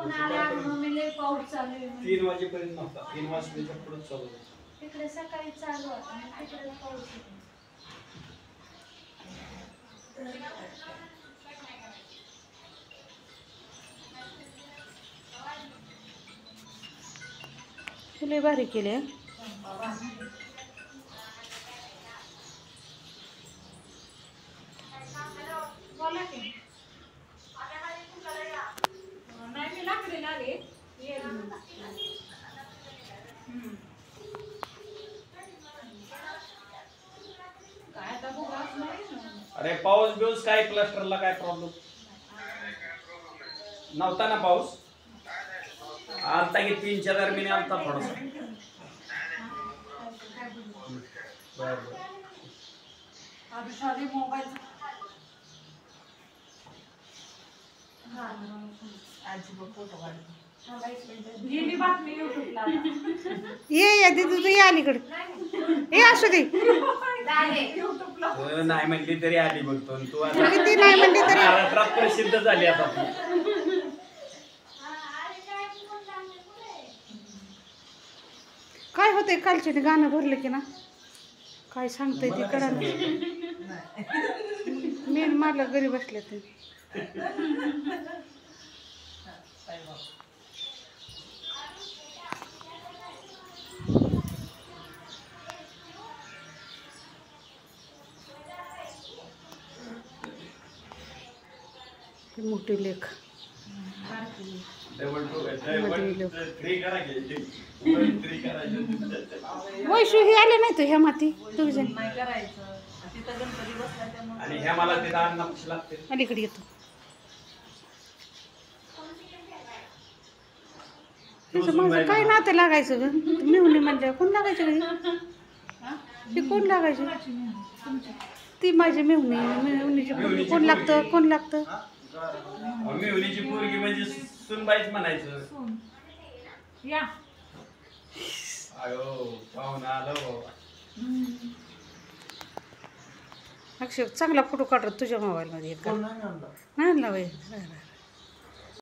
phone आला मम्मीले पाऊस चालू आहे 3 वाजेपर्यंत नव्हता 3 वाजल्याच्या पुढे चालू होता तिकडे सकाळी चालू होता तिकडे पाऊस होता तुला भारी केले अरे पाऊस बिऊस काय क्लस्टरला काय प्रॉब्लेम नव्हता ना पाऊस आता की 3च्या दरम्यान आलता थोडासा ये दीदी तू ये अलीकडे ये असू दे नाही म्हणली तरी आली बघतो तू आता किती नाही म्हणली तरी महाराष्ट्रात प्रसिद्ध झाली आता काय होतंय कालचे गाणं भरलं की ना काय सांगतंय ते कळा मी मला घरी बसले ते मोठी लेख वैशू हे आले नाही तू ह्या माती तुझे आणि ह्या मला ते दार नक्षी लागते अलीकडे येतो तुझं माझं काय नातं लागायचं ग मेहुणी म्हणलं कोण लागायचं घरी ते कोण लागायचं ती माझी मेहुणी मेहुणीची पोरगी कोण लागतं कोण लागतं मेहुणीची पोरगी म्हणजे सुनबाईच म्हणायचं अयो पाहुणा आलो बाबा अक्षय चांगला फोटो काढत तुझ्या मोबाईलमध्ये नाही आणला बाई